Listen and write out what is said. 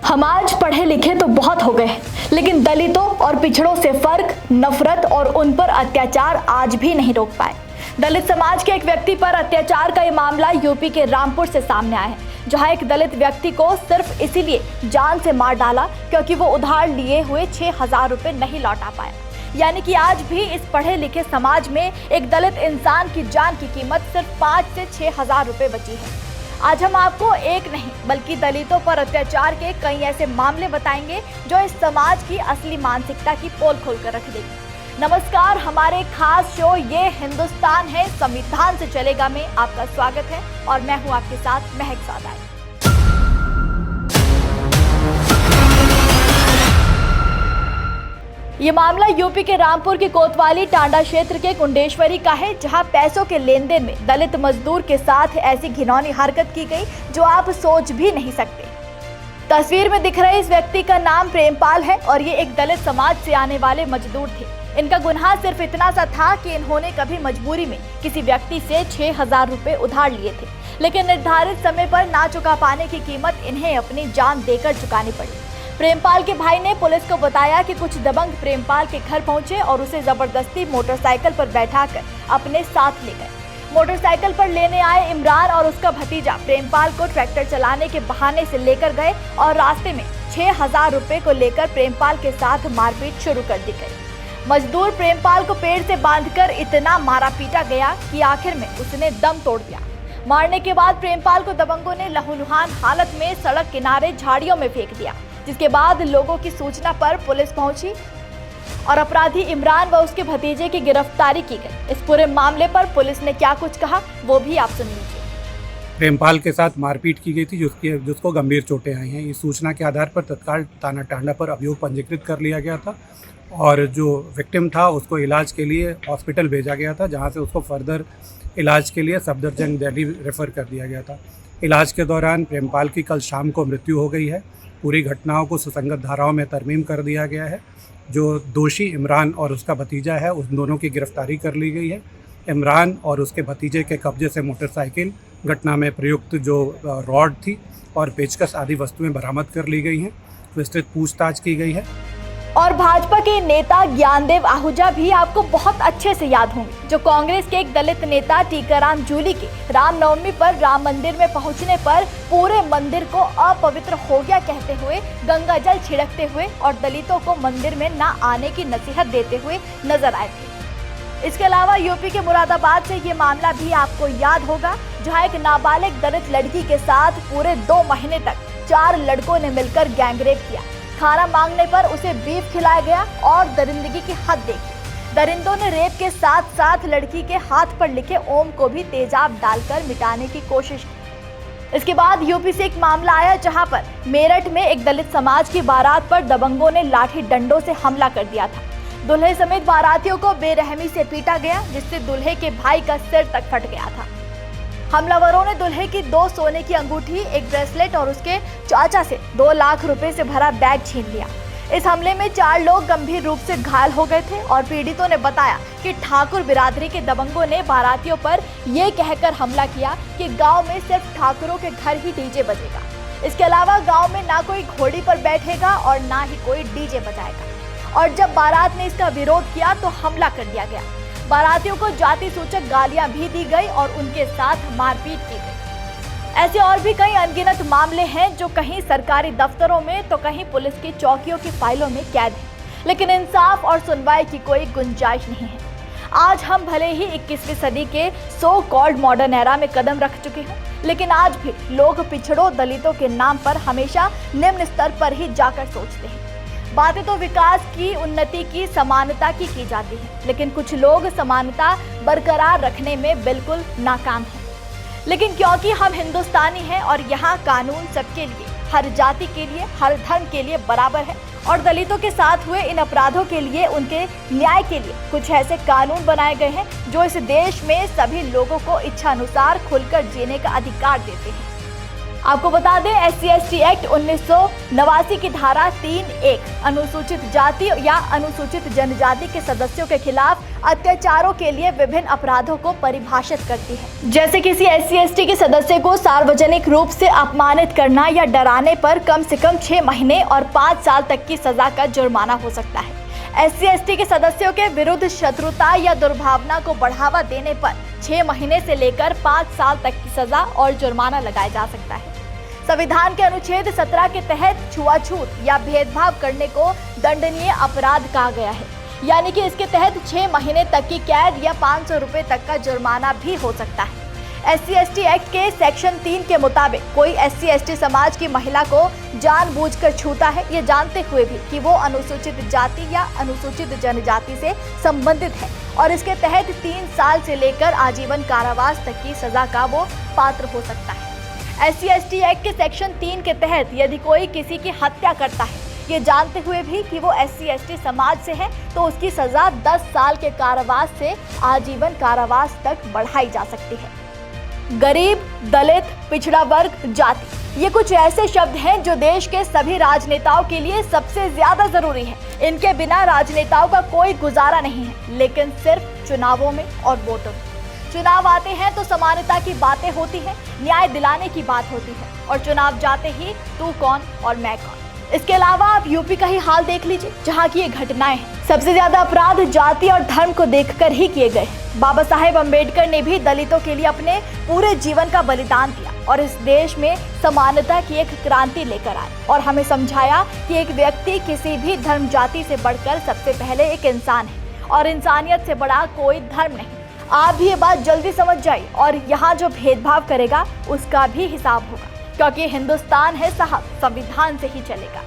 हम आज पढ़े लिखे तो बहुत हो गए, लेकिन दलितों और पिछड़ों से फर्क, नफरत और उन पर अत्याचार आज भी नहीं रोक पाए। दलित समाज के एक व्यक्ति पर अत्याचार का ये मामला यूपी के रामपुर से सामने आया है, जहां एक दलित व्यक्ति को सिर्फ इसीलिए जान से मार डाला क्योंकि वो उधार लिए हुए 6,000 रुपए नहीं लौटा पाया। यानी कि आज भी इस पढ़े लिखे समाज में एक दलित इंसान की जान की कीमत सिर्फ 5 से 6,000 रुपए बची है। आज हम आपको एक नहीं बल्कि दलितों पर अत्याचार के कई ऐसे मामले बताएंगे जो इस समाज की असली मानसिकता की पोल खोलकर रख देगी। नमस्कार, हमारे खास शो ये हिंदुस्तान है संविधान से चलेगा में आपका स्वागत है और मैं हूं आपके साथ महक सादाई। ये मामला यूपी के रामपुर के कोतवाली टांडा क्षेत्र के कुंडेश्वरी का है, जहां पैसों के लेन देन में दलित मजदूर के साथ ऐसी घिनौनी हरकत की गई जो आप सोच भी नहीं सकते। तस्वीर में दिख रहे इस व्यक्ति का नाम प्रेमपाल है और ये एक दलित समाज से आने वाले मजदूर थे। इनका गुनाह सिर्फ इतना सा था कि इन्होंने कभी मजबूरी में किसी व्यक्ति से 6,000 रुपए उधार लिए थे, लेकिन निर्धारित समय पर ना चुका पाने की कीमत इन्हें अपनी जान देकर चुकानी पड़ी। प्रेमपाल के भाई ने पुलिस को बताया कि कुछ दबंग प्रेमपाल के घर पहुंचे और उसे जबरदस्ती मोटरसाइकिल पर बैठाकर अपने साथ ले गए। मोटरसाइकिल पर लेने आए इमरान और उसका भतीजा प्रेमपाल को ट्रैक्टर चलाने के बहाने से लेकर गए और रास्ते में 6,000 रुपए को लेकर प्रेमपाल के साथ मारपीट शुरू कर दी गई। मजदूर प्रेमपाल को पेड़ से बांधकर इतना मारा पीटा गया कि आखिर में उसने दम तोड़ दिया। मारने के बाद प्रेमपाल को दबंगों ने लहूलुहान हालत में सड़क किनारे झाड़ियों में फेंक दिया, जिसके बाद लोगों की सूचना पर पुलिस पहुंची और अपराधी इमरान व उसके भतीजे की गिरफ्तारी की गई। इस पूरे मामले पर पुलिस ने क्या कुछ कहा वो भी आप सुन लीजिए। प्रेमपाल के साथ मारपीट की गई थी जिसको गंभीर चोटें आई हैं। इस सूचना के आधार पर तत्काल थाना टांडा पर अभियोग पंजीकृत कर लिया गया था और जो विक्टिम था उसको इलाज के लिए हॉस्पिटल भेजा गया था, जहाँ से उसको फर्दर इलाज के लिए सफदरजंग दिल्ली रेफ़र कर दिया गया था। इलाज के दौरान प्रेमपाल की कल शाम को मृत्यु हो गई है। पूरी घटनाओं को सुसंगत धाराओं में तरमीम कर दिया गया है। जो दोषी इमरान और उसका भतीजा है उन दोनों की गिरफ्तारी कर ली गई है। इमरान और उसके भतीजे के कब्जे से मोटरसाइकिल, घटना में प्रयुक्त जो रॉड थी और पेचकस आदि वस्तुएं बरामद कर ली गई हैं। विस्तृत पूछताछ की गई है। और भाजपा के नेता ज्ञानदेव आहूजा भी आपको बहुत अच्छे से याद होंगे, जो कांग्रेस के एक दलित नेता टीकाराम जूली के रामनवमी पर राम मंदिर में पहुंचने पर पूरे मंदिर को अपवित्र हो गया कहते हुए गंगा जल छिड़कते हुए और दलितों को मंदिर में न आने की नसीहत देते हुए नजर आए थे। इसके अलावा यूपी के मुरादाबाद से ये मामला भी आपको याद होगा, जहाँ एक नाबालिग दलित लड़की के साथ पूरे 2 महीने तक 4 लड़कों ने मिलकर गैंगरेप किया। खाना मांगने पर उसे बीफ खिलाया गया और दरिंदगी की हद देखी। दरिंदों ने रेप के साथ साथ लड़की के हाथ पर लिखे ओम को भी तेजाब डालकर मिटाने की कोशिश की। इसके बाद यूपी से एक मामला आया, जहां पर मेरठ में एक दलित समाज की बारात पर दबंगों ने लाठी डंडों से हमला कर दिया था। दूल्हे समेत बारातियों को बेरहमी से पीटा गया, जिससे दूल्हे के भाई का सिर तक फट गया था। हमलावरों ने दूल्हे की 2 सोने की अंगूठी, एक ब्रेसलेट और उसके चाचा से 2 लाख रुपए से भरा बैग छीन लिया। इस हमले में 4 लोग गंभीर रूप से घायल हो गए थे और पीड़ितों ने बताया कि ठाकुर बिरादरी के दबंगों ने बारातियों पर यह कहकर हमला किया कि गांव में सिर्फ ठाकुरों के घर ही डीजे बजेगा। इसके अलावा गांव में ना कोई घोड़ी पर बैठेगा और ना ही कोई डीजे बजाएगा। और जब बारात ने इसका विरोध किया तो हमला कर दिया गया। बारातियों को जाति सूचक गालियां भी दी गई और उनके साथ मारपीट की गई। ऐसे और भी कई अनगिनत मामले हैं जो कहीं सरकारी दफ्तरों में तो कहीं पुलिस की चौकियों की फाइलों में कैद हैं, लेकिन इंसाफ और सुनवाई की कोई गुंजाइश नहीं है। आज हम भले ही 21वीं सदी के सो कॉल्ड मॉडर्न एरा में कदम रख चुके हैं, लेकिन आज भी लोग पिछड़ों दलितों के नाम पर हमेशा निम्न स्तर पर ही जाकर सोचते हैं। बातें तो विकास की, उन्नति की, समानता की जाती है, लेकिन कुछ लोग समानता बरकरार रखने में बिल्कुल नाकाम हैं। लेकिन क्योंकि हम हिंदुस्तानी हैं और यहाँ कानून सबके लिए, हर जाति के लिए, हर धर्म के लिए बराबर है और दलितों के साथ हुए इन अपराधों के लिए, उनके न्याय के लिए कुछ ऐसे कानून बनाए गए हैं जो इस देश में सभी लोगों को इच्छानुसार खुलकर जीने का अधिकार देते हैं। आपको बता दें, SC/ST एक्ट 1989 की धारा 3(1) अनुसूचित जाति या अनुसूचित जनजाति के सदस्यों के खिलाफ अत्याचारों के लिए विभिन्न अपराधों को परिभाषित करती है। जैसे किसी SC/ST के सदस्य को सार्वजनिक रूप से अपमानित करना या डराने पर कम से कम 6 महीने और 5 साल तक की सजा का जुर्माना हो सकता है। SC/ST के सदस्यों के विरुद्ध शत्रुता या दुर्भावना को बढ़ावा देने पर 6 महीने से लेकर 5 साल तक की सजा और जुर्माना लगाया जा सकता है। संविधान के अनुच्छेद 17 के तहत छुआछूत या भेदभाव करने को दंडनीय अपराध कहा गया है, यानी कि इसके तहत 6 महीने तक की कैद या 500 रुपए तक का जुर्माना भी हो सकता है। SC/ST एक्ट के सेक्शन 3 के मुताबिक कोई SC/ST समाज की महिला को जानबूझकर छूता है, ये जानते हुए भी कि वो अनुसूचित जाति या अनुसूचित जनजाति से संबंधित है और इसके तहत 3 साल से लेकर आजीवन कारावास तक की सजा का वो पात्र हो सकता है। SC/ST एक्ट के सेक्शन 3 के तहत यदि कोई किसी की हत्या करता है, ये जानते हुए भी कि वो SC/ST समाज से है, तो उसकी सजा 10 साल के कारावास से आजीवन कारावास तक बढ़ाई जा सकती है। गरीब, दलित, पिछड़ा वर्ग, जाति, ये कुछ ऐसे शब्द हैं जो देश के सभी राजनेताओं के लिए सबसे ज्यादा जरूरी है। इनके बिना राजनेताओं का कोई गुजारा नहीं है, लेकिन सिर्फ चुनावों में और वोटों में। चुनाव आते हैं तो समानता की बातें होती हैं, न्याय दिलाने की बात होती है, और चुनाव जाते ही तू कौन और मैं कौन। इसके अलावा आप यूपी का ही हाल देख लीजिए, जहाँ की ये घटनाएं हैं। सबसे ज्यादा अपराध जाति और धर्म को देखकर ही किए गए। बाबा साहेब अम्बेडकर ने भी दलितों के लिए अपने पूरे जीवन का बलिदान दिया और इस देश में समानता की एक क्रांति लेकर आए और हमें समझाया कि एक व्यक्ति किसी भी धर्म जाति से बढ़कर सबसे पहले एक इंसान है और इंसानियत से बड़ा कोई धर्म नहीं। आप भी ये बात जल्दी समझ जाइए और यहाँ जो भेदभाव करेगा उसका भी हिसाब होगा, क्योंकि हिंदुस्तान है साहब, संविधान से ही चलेगा।